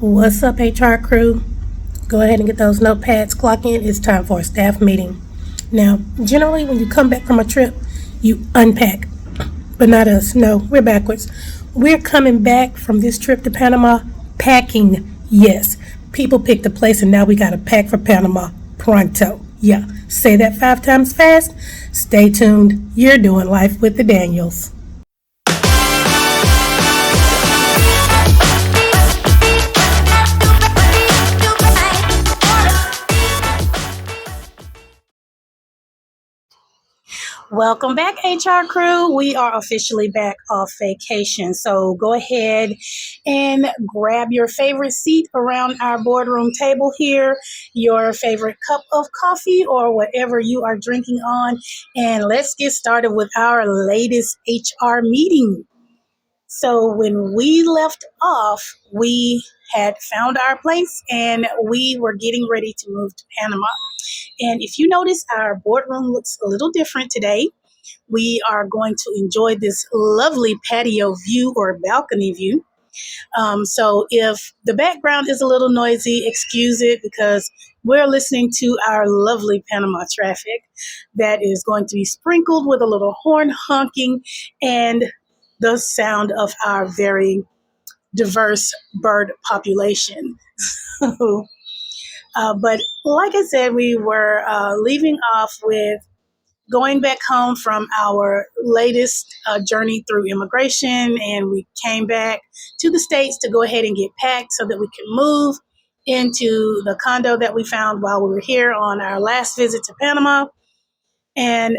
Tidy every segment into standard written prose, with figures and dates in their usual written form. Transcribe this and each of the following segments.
What's up, HR crew? Go ahead and get those notepads. Clock in. It's time for a staff meeting. Now, generally, when you come back from a trip, you unpack, but not us. No, we're backwards. We're coming back from this trip to Panama packing. Yes, people picked a place, and now we got to pack for Panama pronto. Yeah, say that 5 times fast. Stay tuned. You're doing life with the Daniels. Welcome back, HR crew. We are officially back off vacation. So go ahead and grab your favorite seat around our boardroom table here, your favorite cup of coffee or whatever you are drinking on, and let's get started with our latest HR meeting. So when we left off, we had found our place and we were getting ready to move to Panama. And if you notice, our boardroom looks a little different today. We are going to enjoy this lovely patio view or balcony view. So if the background is a little noisy, excuse it because we're listening to our lovely Panama traffic that is going to be sprinkled with a little horn honking and the sound of our very diverse bird population. But like I said, we were leaving off with going back home from our latest journey through immigration, and we came back to the States to go ahead and get packed so that we could move into the condo that we found while we were here on our last visit to Panama. And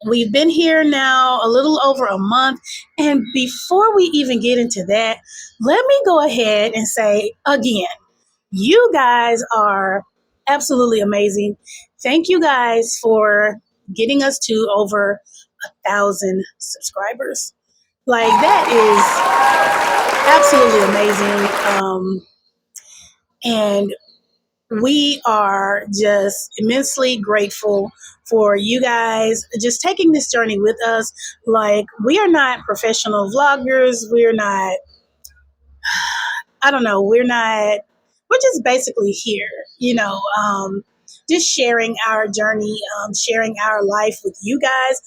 we've been here now a little over a month. And before we even get into that, let me go ahead and say again, you guys are absolutely amazing. Thank you guys for getting us to over 1,000 subscribers. Like, that is absolutely amazing. And we are just immensely grateful for you guys just taking this journey with us. Like, we are not professional vloggers. We're not, I don't know, we're just basically here, just sharing our journey, sharing our life with you guys,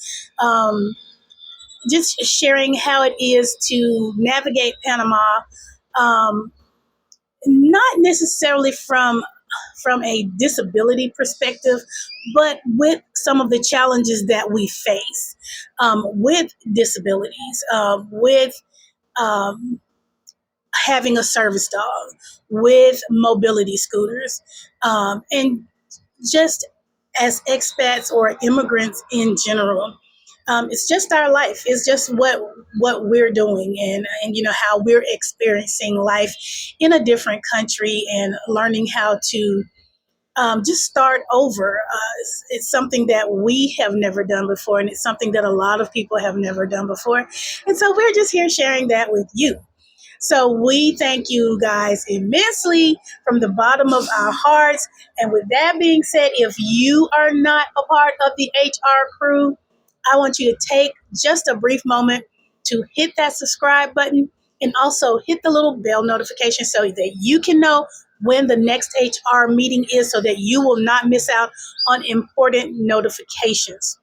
just sharing how it is to navigate Panama, not necessarily from a disability perspective, but with some of the challenges that we face with disabilities, with um, having a service dog, with mobility scooters, and just as expats or immigrants in general. It's just our life. It's just what we're doing, and how we're experiencing life in a different country and learning how to just start over. It's something that we have never done before, and it's something that a lot of people have never done before. And so we're just here sharing that with you. So we thank you guys immensely from the bottom of our hearts. And with that being said, if you are not a part of the HR crew, I want you to take just a brief moment to hit that subscribe button and also hit the little bell notification so that you can know when the next HR meeting is, so that you will not miss out on important notifications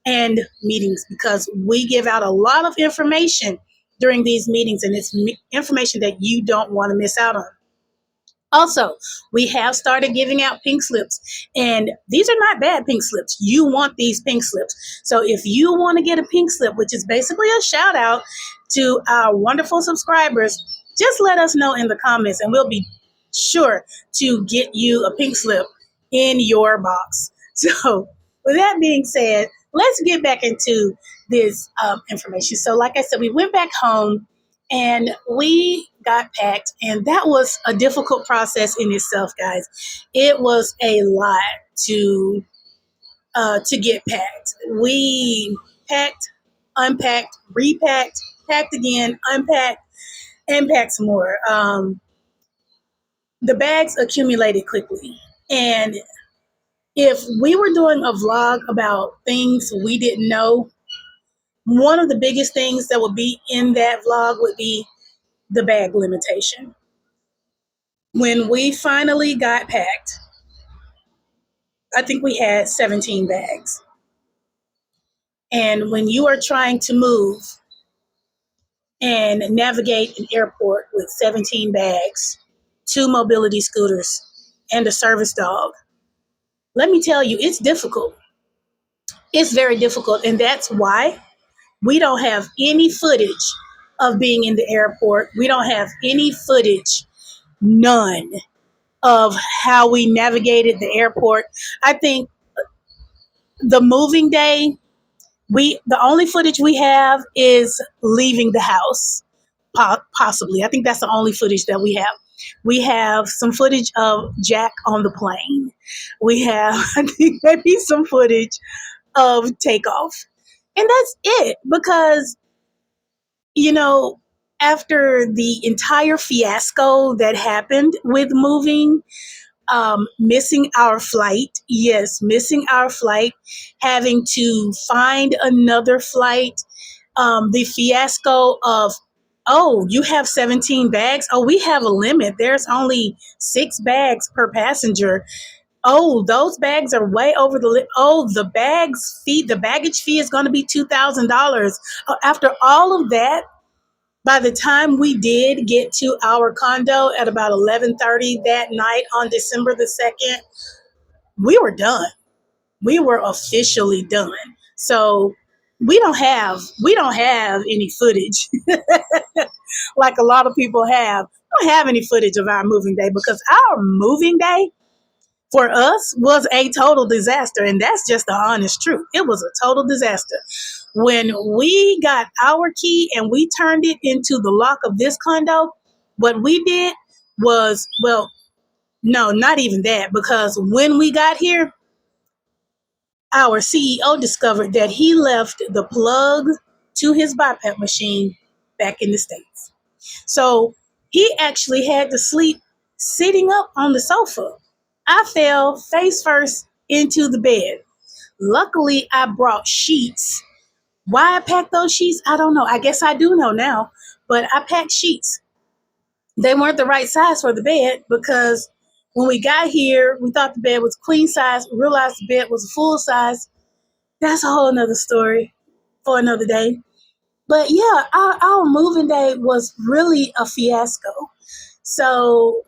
and meetings, because we give out a lot of information during these meetings, and it's information that you don't want to miss out on. Also, we have started giving out pink slips, and these are not bad pink slips. You want these pink slips. So if you want to get a pink slip, which is basically a shout out to our wonderful subscribers, just let us know in the comments, and we'll be sure to get you a pink slip in your box. So with that being said, let's get back into this information. So like I said, we went back home and we got packed, and that was a difficult process in itself, guys. It was a lot to get packed. We packed, unpacked, repacked, packed again, unpacked, and packed some more. The bags accumulated quickly, and if we were doing a vlog about things we didn't know, one of the biggest things that would be in that vlog would be the bag limitation. When we finally got packed, I think we had 17 bags. And when you are trying to move and navigate an airport with 17 bags, two mobility scooters, and a service dog, let me tell you, it's difficult. It's very difficult. And that's why we don't have any footage of being in the airport. We don't have any footage, none, of how we navigated the airport. I think the moving day, the only footage we have is leaving the house, possibly. I think that's the only footage that we have. We have some footage of Jack on the plane. We have, I think, maybe some footage of takeoff. And that's it, because, you know, after the entire fiasco that happened with moving, missing our flight, yes, missing our flight, having to find another flight, the fiasco of, oh, you have 17 bags. Oh, we have a limit. There's only 6 bags per passenger. Oh, those bags are way over the limit. Oh, the baggage fee is going to be $2,000. After all of that, by the time we did get to our condo at about 11:30 that night on December the 2nd, we were done. We were officially done. So we don't have any footage like a lot of people have. We don't have any footage of our moving day, because our moving day for us was a total disaster, and that's just the honest truth. It was a total disaster. When we got our key and we turned it into the lock of this condo, what we did was, well, no, not even that, because when we got here, our CEO discovered that he left the plug to his BiPAP machine back in the States. So he actually had to sleep sitting up on the sofa. I fell face first into the bed. Luckily, I brought sheets. Why I packed those sheets, I don't know. I guess I do know now, but I packed sheets. They weren't the right size for the bed, because when we got here, we thought the bed was queen size, realized the bed was full size. That's a whole nother story for another day. But yeah, our moving day was really a fiasco. So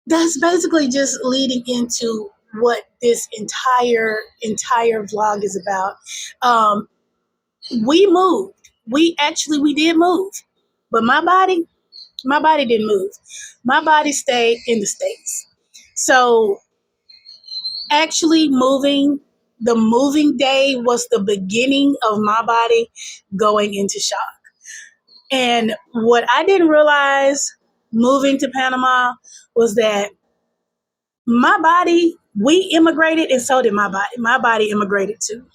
that's basically just leading into what this entire vlog is about. Um, we moved. We did move, but my body didn't move. My body stayed in the States. So actually moving, the moving day was the beginning of my body going into shock. And what I didn't realize moving to Panama was that my body, we immigrated, and so did my body. My body immigrated too.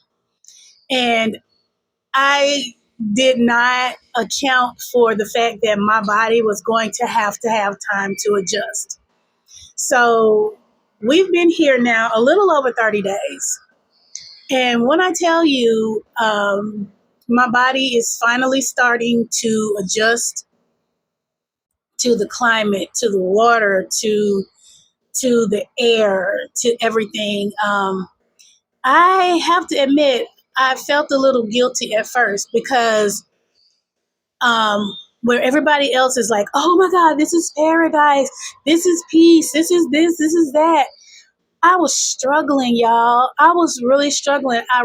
And I did not account for the fact that my body was going to have time to adjust. So we've been here now a little over 30 days. And when I tell you, my body is finally starting to adjust to the climate, to the water, to the air, to everything. I have to admit, I felt a little guilty at first, because where everybody else is like, oh my God, this is paradise, this is peace, this is this is that. I was struggling, y'all. I was really struggling. I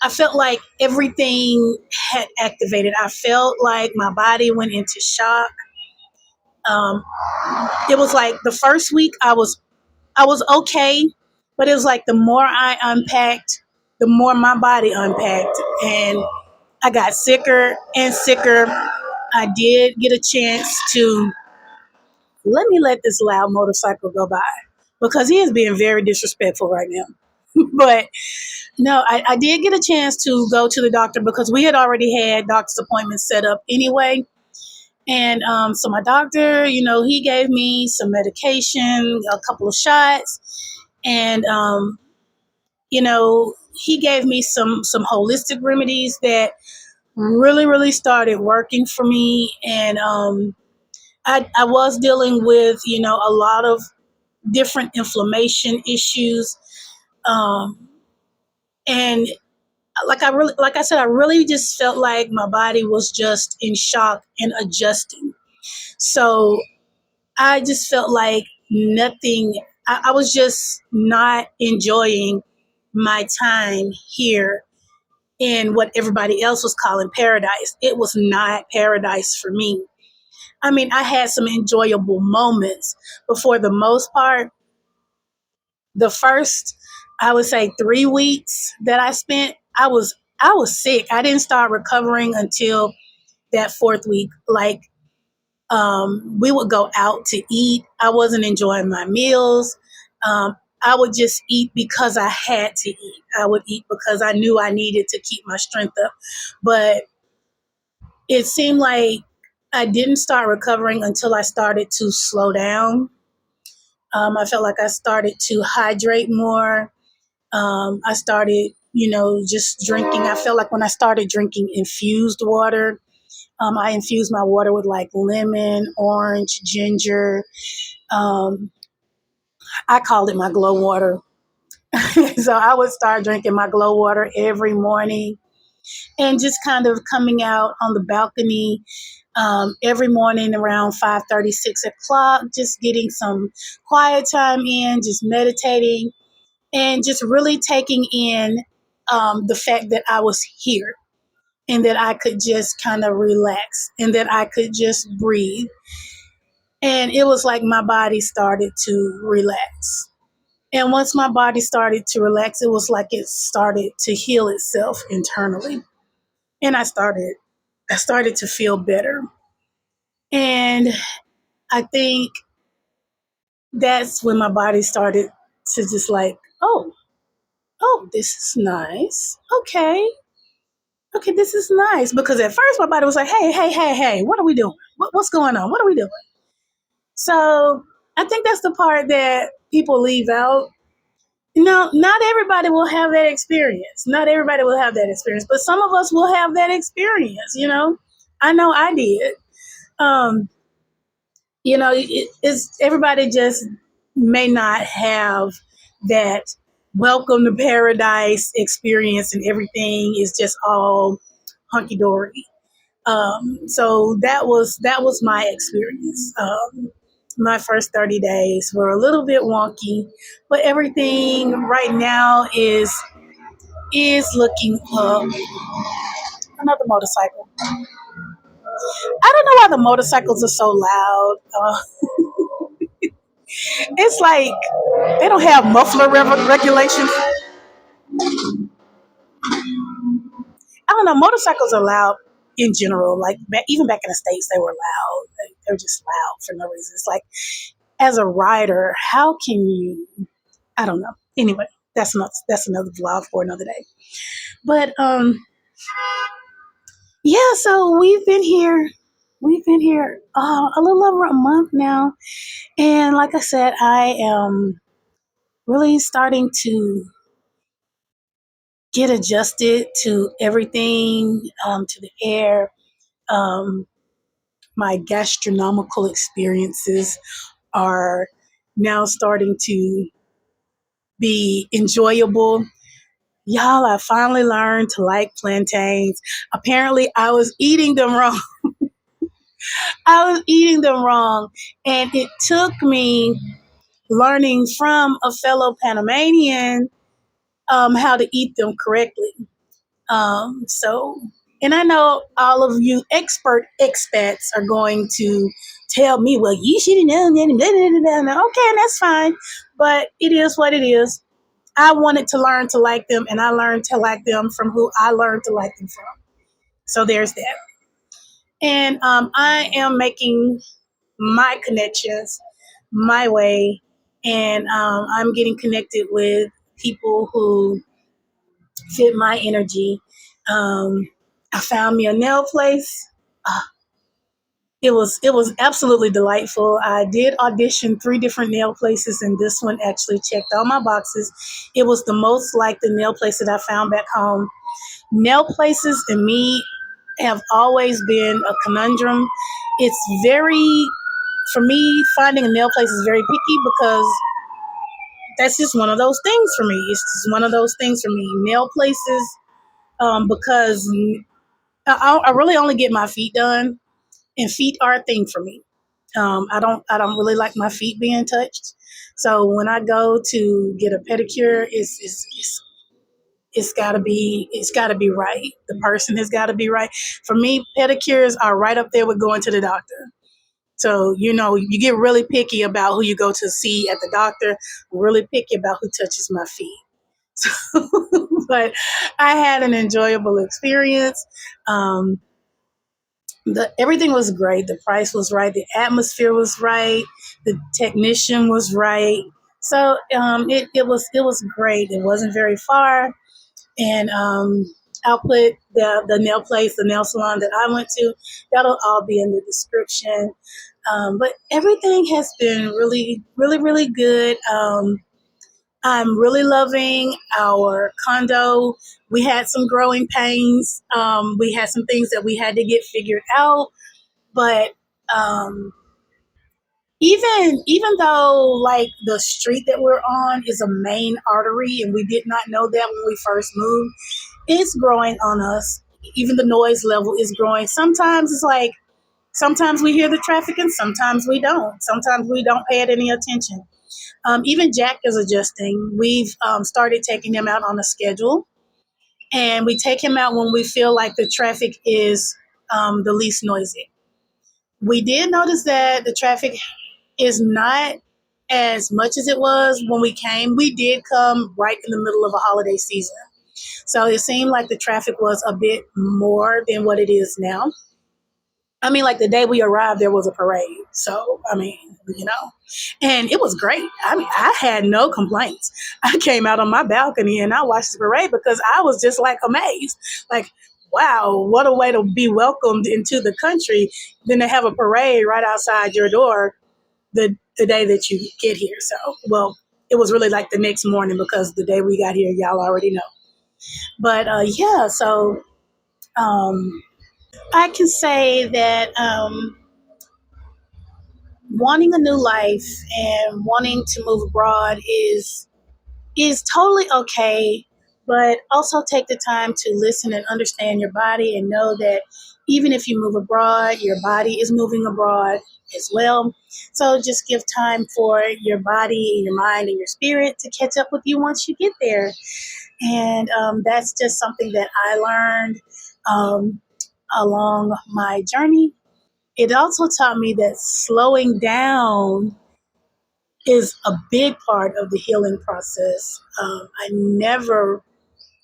felt like everything had activated. I felt like my body went into shock. Um, it was like the first week I was okay, but it was like the more I unpacked, the more my body unpacked, and I got sicker and sicker. I did get a chance to let this loud motorcycle go by, because he is being very disrespectful right now. But no, I did get a chance to go to the doctor, because we had already had doctor's appointments set up anyway. And so my doctor, he gave me some medication, a couple of shots, and he gave me some holistic remedies that really started working for me. And I was dealing with, a lot of different inflammation issues. Um, and like I said, I really just felt like my body was just in shock and adjusting. So I just felt like nothing, I was just not enjoying my time here in what everybody else was calling paradise. It was not paradise for me. I mean, I had some enjoyable moments, but for the most part, the first, I would say 3 weeks that I spent, I was sick. I didn't start recovering until that fourth week. Like, we would go out to eat. I wasn't enjoying my meals. I would just eat because I had to eat. I would eat because I knew I needed to keep my strength up. But it seemed like I didn't start recovering until I started to slow down. I felt like I started to hydrate more. I started, just drinking. I felt like when I started drinking infused water, I infused my water with like lemon, orange, ginger. Um, I called it my glow water. So I would start drinking my glow water every morning and just kind of coming out on the balcony every morning around 5:30, 6 o'clock, just getting some quiet time in, just meditating and just really taking in the fact that I was here and that I could just kind of relax and that I could just breathe. And it was like my body started to relax. And once my body started to relax, it was like it started to heal itself internally. And I started to feel better. And I think that's when my body started to just like, oh, this is nice. Okay, this is nice. Because at first my body was like, hey, what are we doing? What's going on? What are we doing? So I think that's the part that people leave out. No, not everybody will have that experience. Not everybody will have that experience, but some of us will have that experience. I know I did. Um, it's everybody just may not have that welcome to paradise experience and everything is just all hunky dory. So that was my experience. My first 30 days were a little bit wonky, but everything right now is looking up. Another motorcycle. I don't know why the motorcycles are so loud. It's like they don't have muffler regulations. I don't know. Motorcycles are loud in general. Like even back in the States, they were loud. They're just loud for no reason. It's like as a rider, how can you? I don't know. Anyway, that's another vlog for another day. But yeah. So we've been here. We've been here a little over a month now, and like I said, I am really starting to get adjusted to everything, to the air. Um, my gastronomical experiences are now starting to be enjoyable. Y'all, I finally learned to like plantains. Apparently, I was eating them wrong. I was eating them wrong. And it took me learning from a fellow Panamanian how to eat them correctly. So, and I know all of you expert expats are going to tell me, well, you should have known that. Okay, and that's fine. But it is what it is. I wanted to learn to like them, and I learned to like them from who I learned to like them from. So there's that. And I am making my connections my way, and I'm getting connected with people who fit my energy. Um, I found me a nail place. Uh, it was absolutely delightful. I did audition 3 different nail places, and this one actually checked all my boxes. It was the most like the nail place that I found back home. Nail places and me. have always been a conundrum. It's very, for me, finding a nail place is very picky because that's just one of those things for me. It's just one of those things for me. Nail places, because I really only get my feet done, and feet are a thing for me. I don't really like my feet being touched. So when I go to get a pedicure, it's gotta be right. The person has got to be right. For me, pedicures are right up there with going to the doctor. So you get really picky about who you go to see at the doctor. I'm really picky about who touches my feet. But I had an enjoyable experience. Um, everything was great. The price was right. The atmosphere was right. The technician was right. So it was great. It wasn't very far, and I'll put the nail place, the nail salon that I went to. That'll all be in the description. But everything has been really, really, really good. I'm really loving our condo. We had some growing pains. We had some things that we had to get figured out, but um, even though like the street that we're on is a main artery, and we did not know that when we first moved, it's growing on us. Even the noise level is growing. Sometimes it's like sometimes we hear the traffic and sometimes we don't. Sometimes we don't pay it any attention. Even Jack is adjusting. We've started taking him out on a schedule, and we take him out when we feel like the traffic is the least noisy. We did notice that the traffic is not as much as it was when we came. We did come right in the middle of a holiday season. So it seemed like the traffic was a bit more than what it is now. I mean, like the day we arrived, there was a parade. So, I mean, and it was great. I mean, I had no complaints. I came out on my balcony and I watched the parade because I was just like amazed. Like, wow, what a way to be welcomed into the country. Then to have a parade right outside your door the day that you get here. So, well, it was really like the next morning because the day we got here, y'all already know. But yeah, so um, I can say that wanting a new life and wanting to move abroad is totally okay, but also take the time to listen and understand your body and know that even if you move abroad, your body is moving abroad as well. So just give time for your body and your mind and your spirit to catch up with you once you get there. And that's just something that I learned um, along my journey. It also taught me that slowing down is a big part of the healing process. I never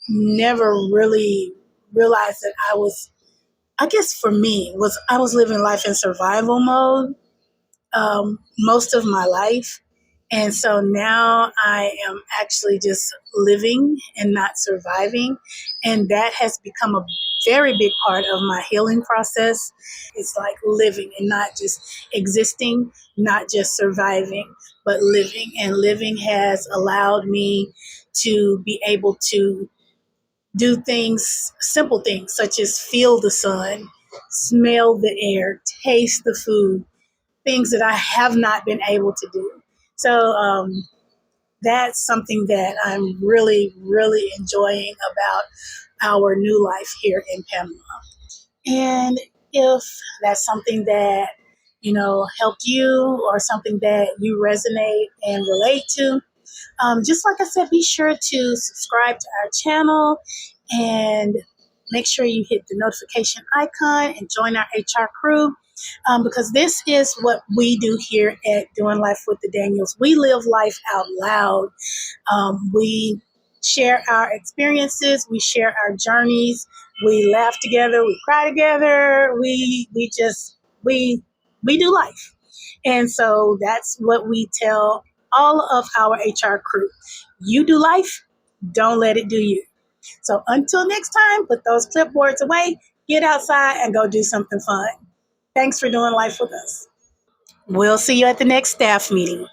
really realized that I guess for me, I was living life in survival mode most of my life. And so now I am actually just living and not surviving. And that has become a very big part of my healing process. It's like living and not just existing, not just surviving, but living. And living has allowed me to be able to do things, simple things, such as feel the sun, smell the air, taste the food, things that I have not been able to do. So that's something that I'm really, really enjoying about our new life here in Panama. And if that's something that, helped you or something that you resonate and relate to, just like I said, be sure to subscribe to our channel and make sure you hit the notification icon and join our HR crew, because this is what we do here at Doing Life with the Daniels. We live life out loud. We share our experiences, we share our journeys, we laugh together, we cry together, we do life. And so that's what we tell all of our HR crew. You do life, don't let it do you. So until next time, put those clipboards away, get outside and go do something fun. Thanks for doing life with us. We'll see you at the next staff meeting.